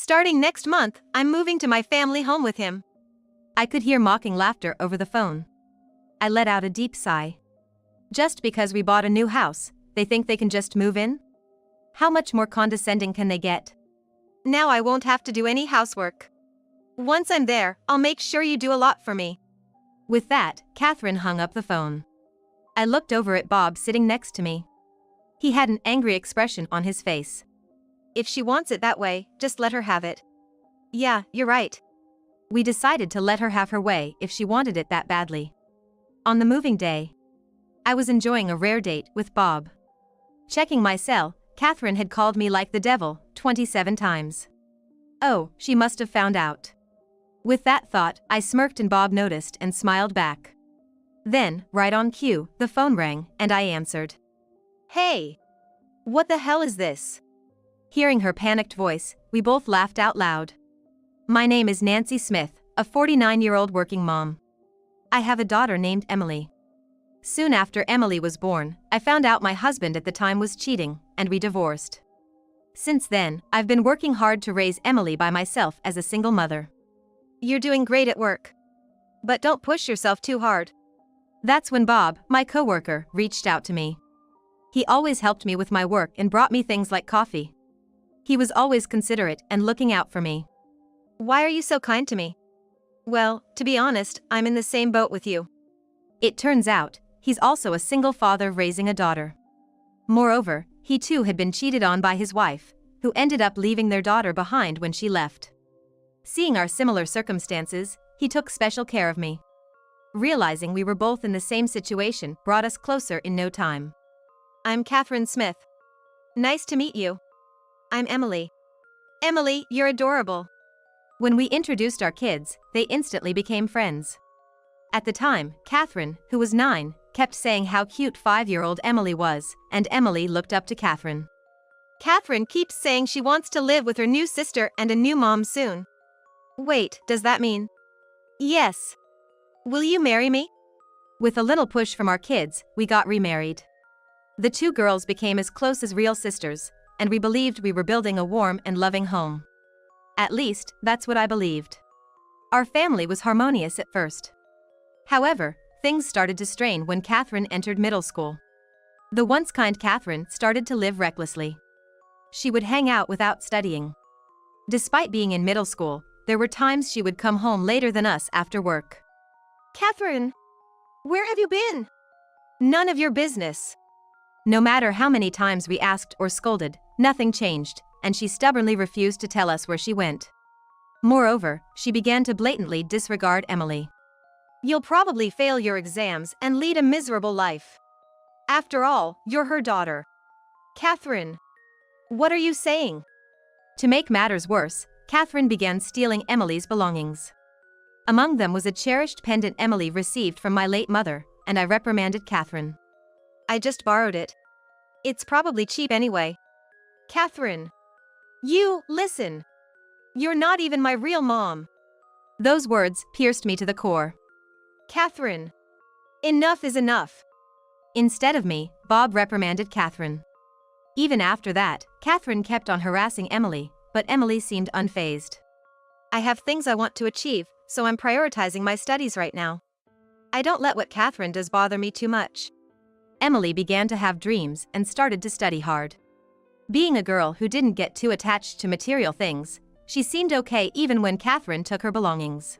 Starting next month, I'm moving to my family home with him. I could hear mocking laughter over the phone. I let out a deep sigh. Just because we bought a new house, they think they can just move in? How much more condescending can they get? Now I won't have to do any housework. Once I'm there, I'll make sure you do a lot for me. With that, Catherine hung up the phone. I looked over at Bob sitting next to me. He had an angry expression on his face. If she wants it that way, just let her have it. Yeah, you're right. We decided to let her have her way if she wanted it that badly. On the moving day, I was enjoying a rare date with Bob. Checking my cell, Catherine had called me like the devil 27 times. Oh, she must have found out. With that thought, I smirked and Bob noticed and smiled back. Then, right on cue, the phone rang and I answered. Hey! What the hell is this? Hearing her panicked voice, we both laughed out loud. My name is Nancy Smith, a 49-year-old working mom. I have a daughter named Emily. Soon after Emily was born, I found out my husband at the time was cheating, and we divorced. Since then, I've been working hard to raise Emily by myself as a single mother. You're doing great at work. But don't push yourself too hard. That's when Bob, my coworker, reached out to me. He always helped me with my work and brought me things like coffee. He was always considerate and looking out for me. Why are you so kind to me? Well, to be honest, I'm in the same boat with you. It turns out, he's also a single father raising a daughter. Moreover, he too had been cheated on by his wife, who ended up leaving their daughter behind when she left. Seeing our similar circumstances, he took special care of me. Realizing we were both in the same situation brought us closer in no time. I'm Catherine Smith. Nice to meet you. I'm Emily. Emily, you're adorable. When we introduced our kids, they instantly became friends. At the time, Catherine, who was 9, kept saying how cute 5-year-old Emily was, and Emily looked up to Catherine. Catherine keeps saying she wants to live with her new sister and a new mom soon. Wait, does that mean? Yes. Will you marry me? With a little push from our kids, we got remarried. The two girls became as close as real sisters, and we believed we were building a warm and loving home. At least, that's what I believed. Our family was harmonious at first. However, things started to strain when Catherine entered middle school. The once kind Catherine started to live recklessly. She would hang out without studying. Despite being in middle school, there were times she would come home later than us after work. Catherine! Where have you been? None of your business. No matter how many times we asked or scolded, nothing changed, and she stubbornly refused to tell us where she went. Moreover, she began to blatantly disregard Emily. You'll probably fail your exams and lead a miserable life. After all, you're her daughter. Catherine! What are you saying? To make matters worse, Catherine began stealing Emily's belongings. Among them was a cherished pendant Emily received from my late mother, and I reprimanded Catherine. I just borrowed it. It's probably cheap anyway. Catherine! You, listen! You're not even my real mom. Those words pierced me to the core. Catherine! Enough is enough. Instead of me, Bob reprimanded Catherine. Even after that, Catherine kept on harassing Emily, but Emily seemed unfazed. I have things I want to achieve, so I'm prioritizing my studies right now. I don't let what Catherine does bother me too much. Emily began to have dreams and started to study hard. Being a girl who didn't get too attached to material things, she seemed okay even when Catherine took her belongings.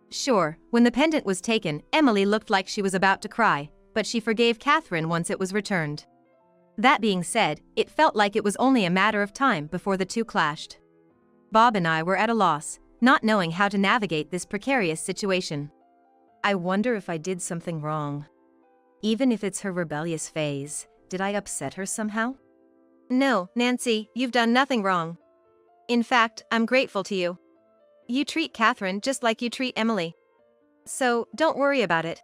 Sure, when the pendant was taken, Emily looked like she was about to cry, but she forgave Catherine once it was returned. That being said, it felt like it was only a matter of time before the two clashed. Bob and I were at a loss, not knowing how to navigate this precarious situation. I wonder if I did something wrong. Even if it's her rebellious phase, did I upset her somehow? No, Nancy, you've done nothing wrong. In fact, I'm grateful to you. You treat Catherine just like you treat Emily. So, don't worry about it.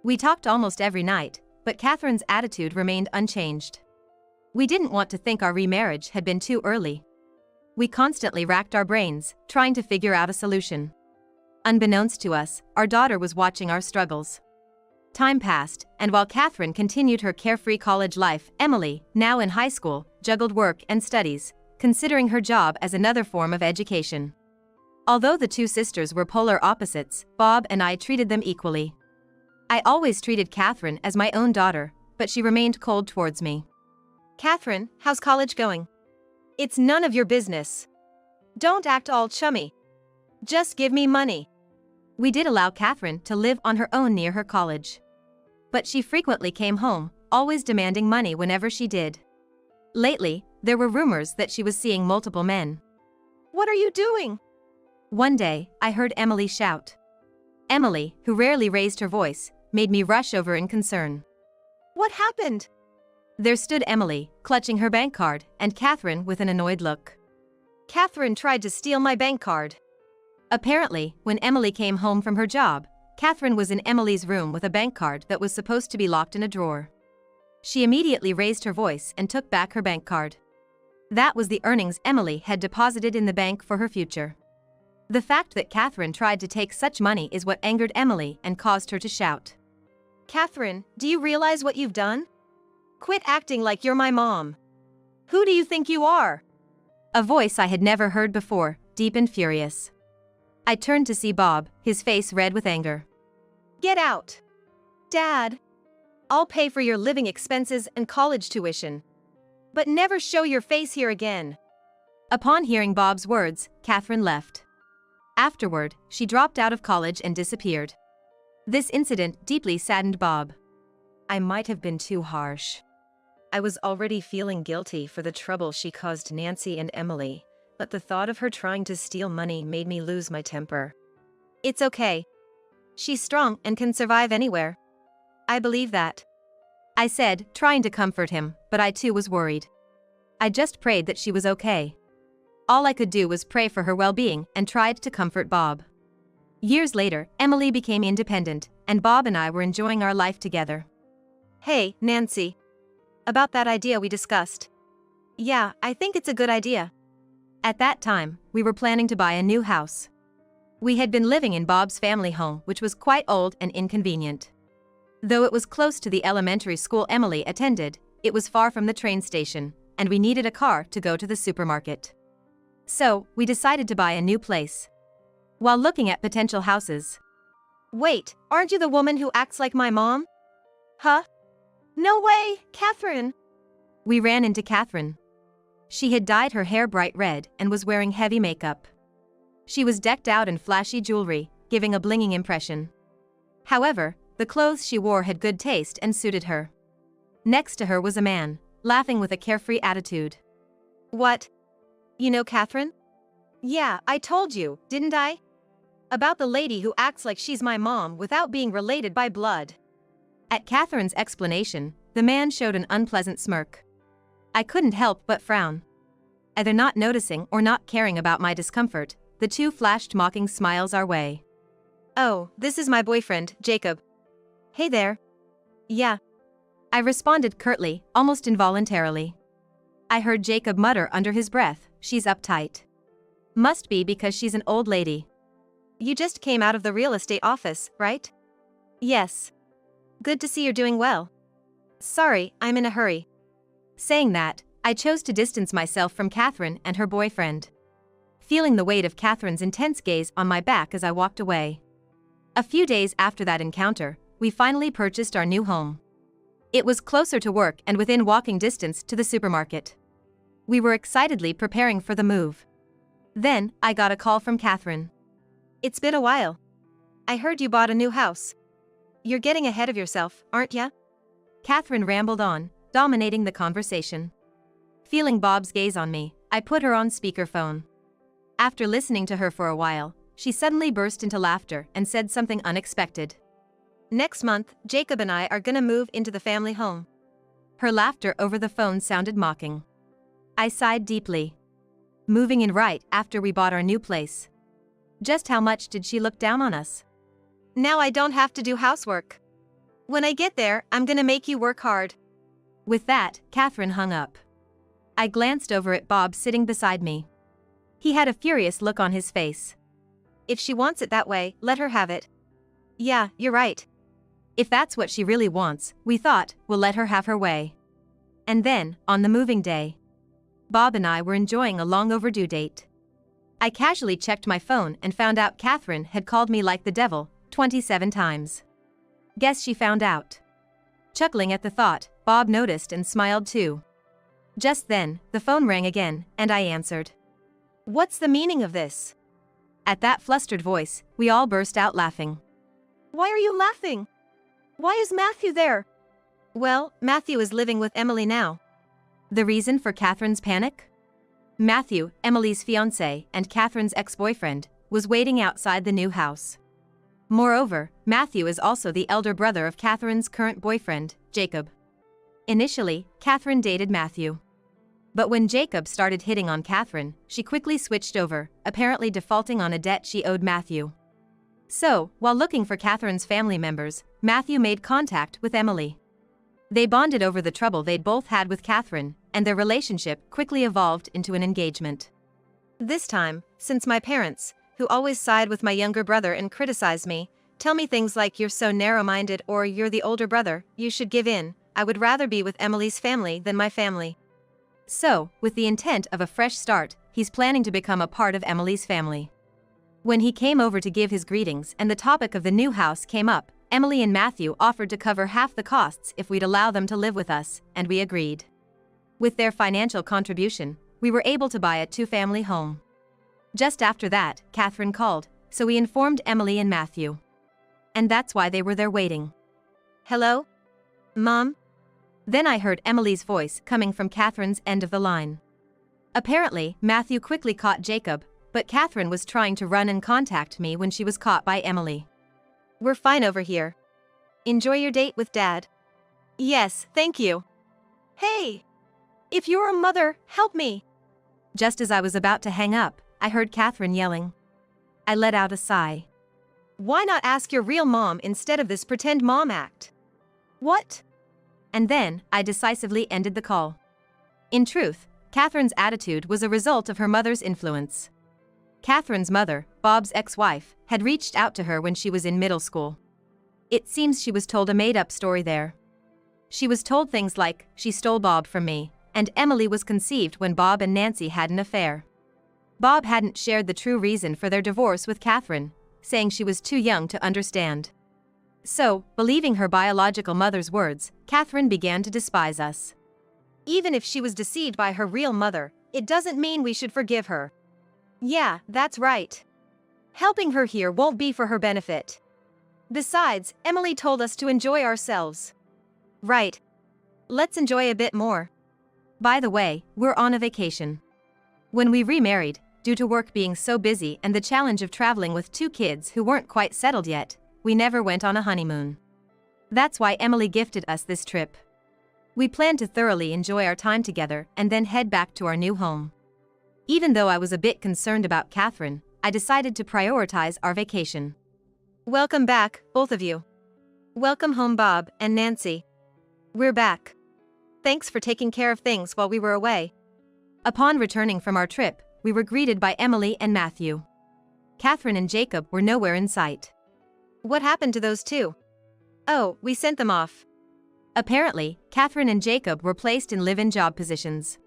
We talked almost every night, but Catherine's attitude remained unchanged. We didn't want to think our remarriage had been too early. We constantly racked our brains, trying to figure out a solution. Unbeknownst to us, our daughter was watching our struggles. Time passed, and while Catherine continued her carefree college life, Emily, now in high school, juggled work and studies, considering her job as another form of education. Although the two sisters were polar opposites, Bob and I treated them equally. I always treated Catherine as my own daughter, but she remained cold towards me. Catherine, how's college going? It's none of your business. Don't act all chummy. Just give me money. We did allow Catherine to live on her own near her college. But she frequently came home, always demanding money whenever she did. Lately, there were rumors that she was seeing multiple men. What are you doing? One day, I heard Emily shout. Emily, who rarely raised her voice, made me rush over in concern. What happened? There stood Emily, clutching her bank card, and Catherine with an annoyed look. Catherine tried to steal my bank card. Apparently, when Emily came home from her job, Catherine was in Emily's room with a bank card that was supposed to be locked in a drawer. She immediately raised her voice and took back her bank card. That was the earnings Emily had deposited in the bank for her future. The fact that Catherine tried to take such money is what angered Emily and caused her to shout. Catherine, do you realize what you've done? Quit acting like you're my mom. Who do you think you are? A voice I had never heard before, deep and furious. I turned to see Bob, his face red with anger. Get out. Dad. I'll pay for your living expenses and college tuition. But never show your face here again. Upon hearing Bob's words, Catherine left. Afterward, she dropped out of college and disappeared. This incident deeply saddened Bob. I might have been too harsh. I was already feeling guilty for the trouble she caused Nancy and Emily, but the thought of her trying to steal money made me lose my temper. It's okay. She's strong and can survive anywhere. I believe that. I said, trying to comfort him, but I too was worried. I just prayed that she was okay. All I could do was pray for her well-being and tried to comfort Bob. Years later, Emily became independent, and Bob and I were enjoying our life together. Hey, Nancy. About that idea we discussed. Yeah, I think it's a good idea. At that time, we were planning to buy a new house. We had been living in Bob's family home, which was quite old and inconvenient. Though it was close to the elementary school Emily attended, it was far from the train station, and we needed a car to go to the supermarket. So, we decided to buy a new place. While looking at potential houses. Wait, aren't you the woman who acts like my mom? Huh? No way, Catherine! We ran into Catherine. She had dyed her hair bright red and was wearing heavy makeup. She was decked out in flashy jewelry, giving a blinging impression. However, the clothes she wore had good taste and suited her. Next to her was a man, laughing with a carefree attitude. What? You know Catherine? Yeah, I told you, didn't I? About the lady who acts like she's my mom without being related by blood. At Catherine's explanation, the man showed an unpleasant smirk. I couldn't help but frown. Either not noticing or not caring about my discomfort, the two flashed mocking smiles our way. Oh, this is my boyfriend, Jacob. Hey there. Yeah. I responded curtly, almost involuntarily. I heard Jacob mutter under his breath, she's uptight. Must be because she's an old lady. You just came out of the real estate office, right? Yes. Good to see you're doing well. Sorry, I'm in a hurry. Saying that, I chose to distance myself from Catherine and her boyfriend. Feeling the weight of Catherine's intense gaze on my back as I walked away. A few days after that encounter, we finally purchased our new home. It was closer to work and within walking distance to the supermarket. We were excitedly preparing for the move. Then, I got a call from Catherine. It's been a while. I heard you bought a new house. You're getting ahead of yourself, aren't ya? Catherine rambled on, dominating the conversation. Feeling Bob's gaze on me, I put her on speakerphone. After listening to her for a while, she suddenly burst into laughter and said something unexpected. Next month, Jacob and I are gonna move into the family home. Her laughter over the phone sounded mocking. I sighed deeply. Moving in right after we bought our new place. Just how much did she look down on us? Now I don't have to do housework. When I get there, I'm gonna make you work hard. With that, Catherine hung up. I glanced over at Bob sitting beside me. He had a furious look on his face. If she wants it that way, let her have it. Yeah, you're right. If that's what she really wants, we thought, we'll let her have her way. And then, on the moving day. Bob and I were enjoying a long overdue date. I casually checked my phone and found out Catherine had called me like the devil 27 times. Guess she found out. Chuckling at the thought, Bob noticed and smiled too. Just then, the phone rang again, and I answered. What's the meaning of this? At that flustered voice, we all burst out laughing. Why are you laughing? Why is Matthew there? Well, Matthew is living with Emily now. The reason for Catherine's panic? Matthew, Emily's fiancé and Catherine's ex-boyfriend, was waiting outside the new house. Moreover, Matthew is also the elder brother of Catherine's current boyfriend, Jacob. Initially, Catherine dated Matthew. But when Jacob started hitting on Catherine, she quickly switched over, apparently defaulting on a debt she owed Matthew. So, while looking for Catherine's family members, Matthew made contact with Emily. They bonded over the trouble they'd both had with Catherine, and their relationship quickly evolved into an engagement. This time, since my parents, who always side with my younger brother and criticize me, tell me things like you're so narrow-minded or you're the older brother, you should give in, I would rather be with Emily's family than my family. So, with the intent of a fresh start, he's planning to become a part of Emily's family. When he came over to give his greetings and the topic of the new house came up, Emily and Matthew offered to cover half the costs if we'd allow them to live with us, and we agreed. With their financial contribution, we were able to buy a two-family home. Just after that, Catherine called, so we informed Emily and Matthew. And that's why they were there waiting. Hello? Mom? Then I heard Emily's voice coming from Catherine's end of the line. Apparently, Matthew quickly caught Jacob, but Catherine was trying to run and contact me when she was caught by Emily. We're fine over here. Enjoy your date with Dad. Yes, thank you. Hey! If you're a mother, help me! Just as I was about to hang up, I heard Catherine yelling. I let out a sigh. Why not ask your real mom instead of this pretend mom act? What? And then, I decisively ended the call. In truth, Catherine's attitude was a result of her mother's influence. Catherine's mother, Bob's ex-wife, had reached out to her when she was in middle school. It seems she was told a made-up story there. She was told things like, she stole Bob from me, and Emily was conceived when Bob and Nancy had an affair. Bob hadn't shared the true reason for their divorce with Catherine, saying she was too young to understand. So, believing her biological mother's words, Catherine began to despise us. Even if she was deceived by her real mother, it doesn't mean we should forgive her. Yeah, that's right. Helping her here won't be for her benefit. Besides, Emily told us to enjoy ourselves. Right. Let's enjoy a bit more. By the way, we're on a vacation. When we remarried, due to work being so busy and the challenge of traveling with two kids who weren't quite settled yet, we never went on a honeymoon. That's why Emily gifted us this trip. We planned to thoroughly enjoy our time together and then head back to our new home. Even though I was a bit concerned about Catherine, I decided to prioritize our vacation. Welcome back, both of you. Welcome home, Bob and Nancy. We're back. Thanks for taking care of things while we were away. Upon returning from our trip, we were greeted by Emily and Matthew. Catherine and Jacob were nowhere in sight. What happened to those two? Oh, we sent them off. Apparently, Catherine and Jacob were placed in live-in job positions.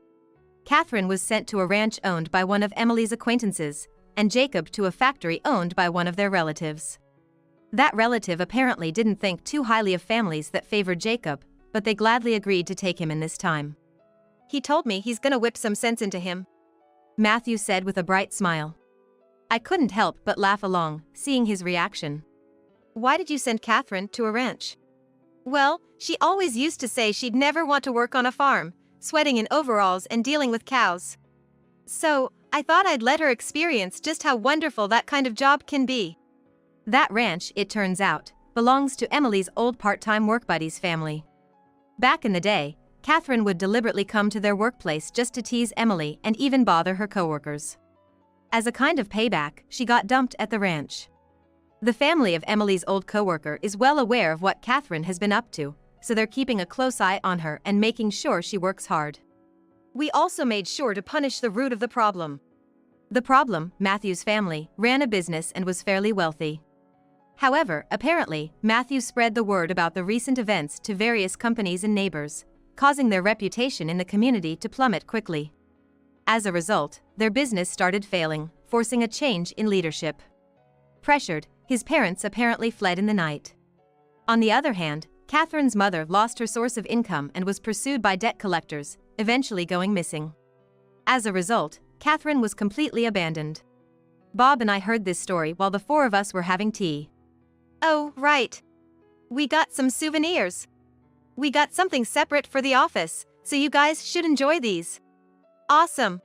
Catherine was sent to a ranch owned by one of Emily's acquaintances, and Jacob to a factory owned by one of their relatives. That relative apparently didn't think too highly of families that favored Jacob, but they gladly agreed to take him in this time. He told me he's gonna whip some sense into him, Matthew said with a bright smile. I couldn't help but laugh along, seeing his reaction. Why did you send Catherine to a ranch? Well, she always used to say she'd never want to work on a farm, sweating in overalls and dealing with cows. So, I thought I'd let her experience just how wonderful that kind of job can be. That ranch, it turns out, belongs to Emily's old part-time work buddy's family. Back in the day, Catherine would deliberately come to their workplace just to tease Emily and even bother her coworkers. As a kind of payback, she got dumped at the ranch. The family of Emily's old coworker is well aware of what Catherine has been up to, so they're keeping a close eye on her and making sure she works hard. We also made sure to punish the root of the problem. The problem, Matthew's family, ran a business and was fairly wealthy. However, apparently, Matthew spread the word about the recent events to various companies and neighbors, causing their reputation in the community to plummet quickly. As a result, their business started failing, forcing a change in leadership. Pressured, his parents apparently fled in the night. On the other hand, Catherine's mother lost her source of income and was pursued by debt collectors, eventually going missing. As a result, Catherine was completely abandoned. Bob and I heard this story while the four of us were having tea. Oh, right. We got some souvenirs. We got something separate for the office, so you guys should enjoy these. Awesome.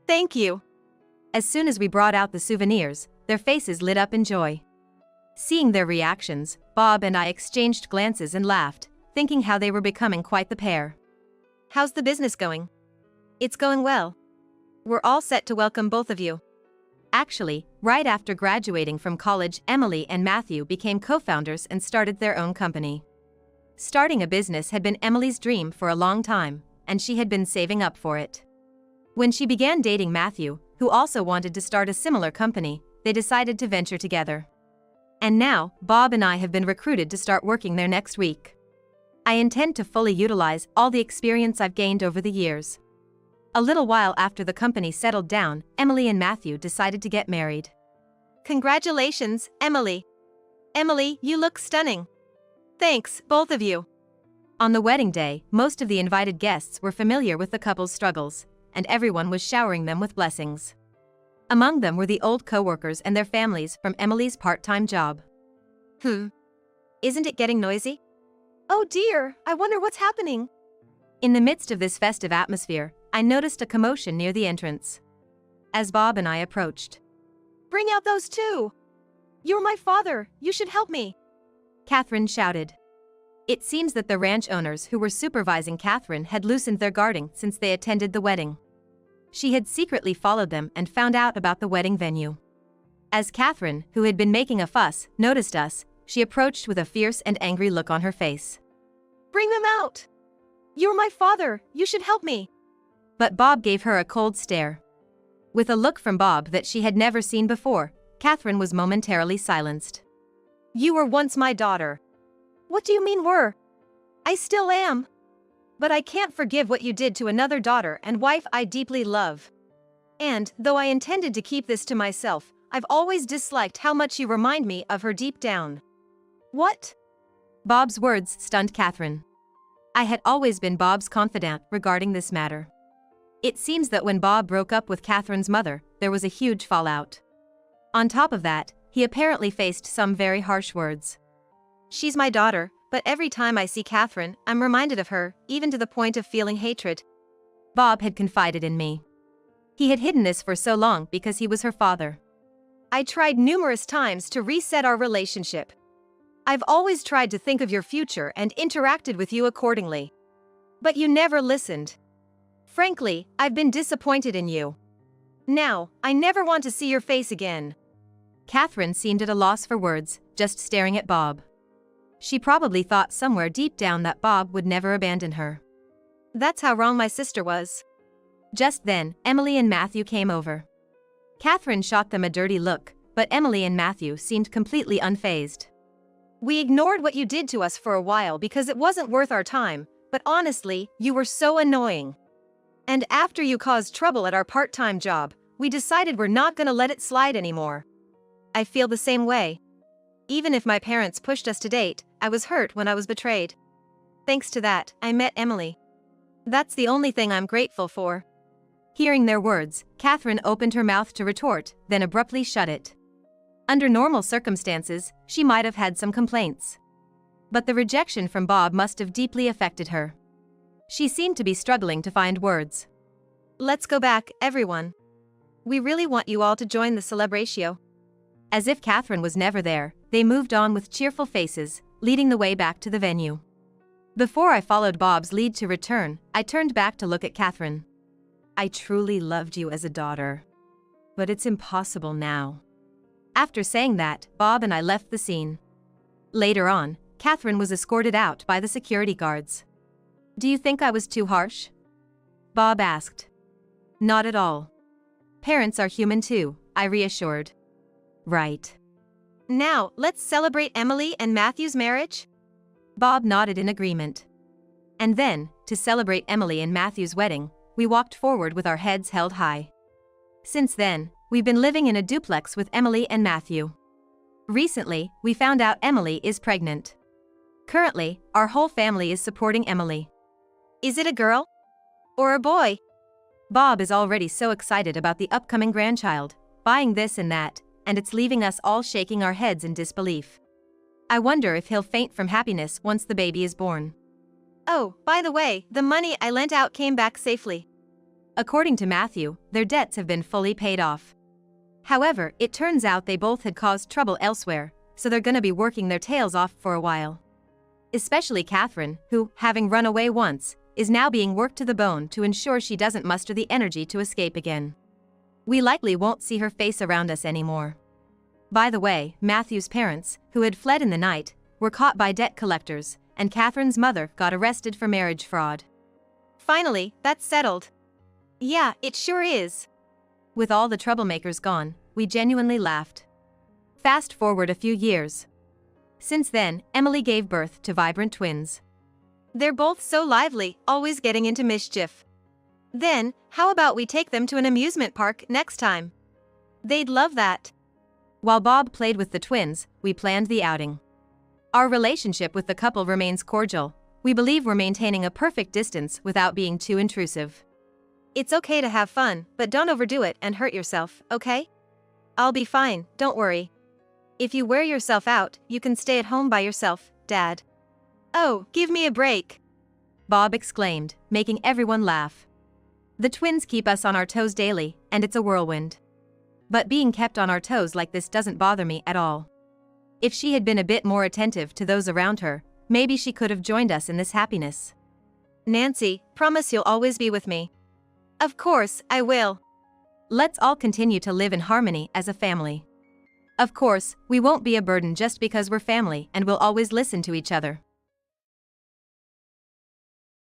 Thank you. As soon as we brought out the souvenirs, their faces lit up in joy. Seeing their reactions, Bob and I exchanged glances and laughed, thinking how they were becoming quite the pair. How's the business going? It's going well. We're all set to welcome both of you. Actually, right after graduating from college, Emily and Matthew became co-founders and started their own company. Starting a business had been Emily's dream for a long time, and she had been saving up for it. When she began dating Matthew, who also wanted to start a similar company, they decided to venture together. And now, Bob and I have been recruited to start working there next week. I intend to fully utilize all the experience I've gained over the years. A little while after the company settled down, Emily and Matthew decided to get married. Congratulations, Emily. Emily, you look stunning. Thanks, both of you. On the wedding day, most of the invited guests were familiar with the couple's struggles, and everyone was showering them with blessings. Among them were the old co-workers and their families from Emily's part-time job. Isn't it getting noisy? Oh dear, I wonder what's happening. In the midst of this festive atmosphere, I noticed a commotion near the entrance. As Bob and I approached, Bring out those two! You're my father, you should help me! Catherine shouted. It seems that the ranch owners who were supervising Catherine had loosened their guarding since they attended the wedding. She had secretly followed them and found out about the wedding venue. As Catherine, who had been making a fuss, noticed us, she approached with a fierce and angry look on her face. Bring them out! You're my father, you should help me! But Bob gave her a cold stare. With a look from Bob that she had never seen before, Catherine was momentarily silenced. You were once my daughter. What do you mean were? I still am. But I can't forgive what you did to another daughter and wife I deeply love. And, though I intended to keep this to myself, I've always disliked how much you remind me of her deep down. What? Bob's words stunned Catherine. I had always been Bob's confidant regarding this matter. It seems that when Bob broke up with Catherine's mother, there was a huge fallout. On top of that, he apparently faced some very harsh words. She's my daughter, but every time I see Catherine, I'm reminded of her, even to the point of feeling hatred. Bob had confided in me. He had hidden this for so long because he was her father. I tried numerous times to reset our relationship. I've always tried to think of your future and interacted with you accordingly. But you never listened. Frankly, I've been disappointed in you. Now, I never want to see your face again. Catherine seemed at a loss for words, just staring at Bob. She probably thought somewhere deep down that Bob would never abandon her. That's how wrong my sister was. Just then, Emily and Matthew came over. Catherine shot them a dirty look, but Emily and Matthew seemed completely unfazed. We ignored what you did to us for a while because it wasn't worth our time, but honestly, you were so annoying. And after you caused trouble at our part-time job, we decided we're not gonna let it slide anymore. I feel the same way. Even if my parents pushed us to date, I was hurt when I was betrayed. Thanks to that, I met Emily. That's the only thing I'm grateful for. Hearing their words, Catherine opened her mouth to retort, then abruptly shut it. Under normal circumstances, she might have had some complaints. But the rejection from Bob must have deeply affected her. She seemed to be struggling to find words. Let's go back, everyone. We really want you all to join the celebration. As if Catherine was never there, they moved on with cheerful faces, leading the way back to the venue. Before I followed Bob's lead to return, I turned back to look at Catherine. I truly loved you as a daughter. But it's impossible now. After saying that, Bob and I left the scene. Later on, Catherine was escorted out by the security guards. Do you think I was too harsh? Bob asked. Not at all. Parents are human too, I reassured. Right. Now, let's celebrate Emily and Matthew's marriage? Bob nodded in agreement. And then, to celebrate Emily and Matthew's wedding, we walked forward with our heads held high. Since then, we've been living in a duplex with Emily and Matthew. Recently, we found out Emily is pregnant. Currently, our whole family is supporting Emily. Is it a girl? Or a boy? Bob is already so excited about the upcoming grandchild, buying this and that, and it's leaving us all shaking our heads in disbelief. I wonder if he'll faint from happiness once the baby is born. Oh, by the way, the money I lent out came back safely. According to Matthew, their debts have been fully paid off. However, it turns out they both had caused trouble elsewhere, so they're gonna be working their tails off for a while. Especially Catherine, who, having run away once, is now being worked to the bone to ensure she doesn't muster the energy to escape again. We likely won't see her face around us anymore. By the way, Matthew's parents, who had fled in the night, were caught by debt collectors, and Catherine's mother got arrested for marriage fraud. Finally, that's settled. Yeah, it sure is. With all the troublemakers gone, we genuinely laughed. Fast forward a few years. Since then, Emily gave birth to vibrant twins. They're both so lively, always getting into mischief. Then, how about we take them to an amusement park next time? They'd love that. While Bob played with the twins, we planned the outing. Our relationship with the couple remains cordial. We believe we're maintaining a perfect distance without being too intrusive. It's okay to have fun, but don't overdo it and hurt yourself, okay? I'll be fine, don't worry. If you wear yourself out, you can stay at home by yourself, Dad. Oh, give me a break, Bob exclaimed, making everyone laugh. The twins keep us on our toes daily, and it's a whirlwind. But being kept on our toes like this doesn't bother me at all. If she had been a bit more attentive to those around her, maybe she could have joined us in this happiness. Nancy, promise you'll always be with me. Of course, I will. Let's all continue to live in harmony as a family. Of course, we won't be a burden just because we're family and we'll always listen to each other.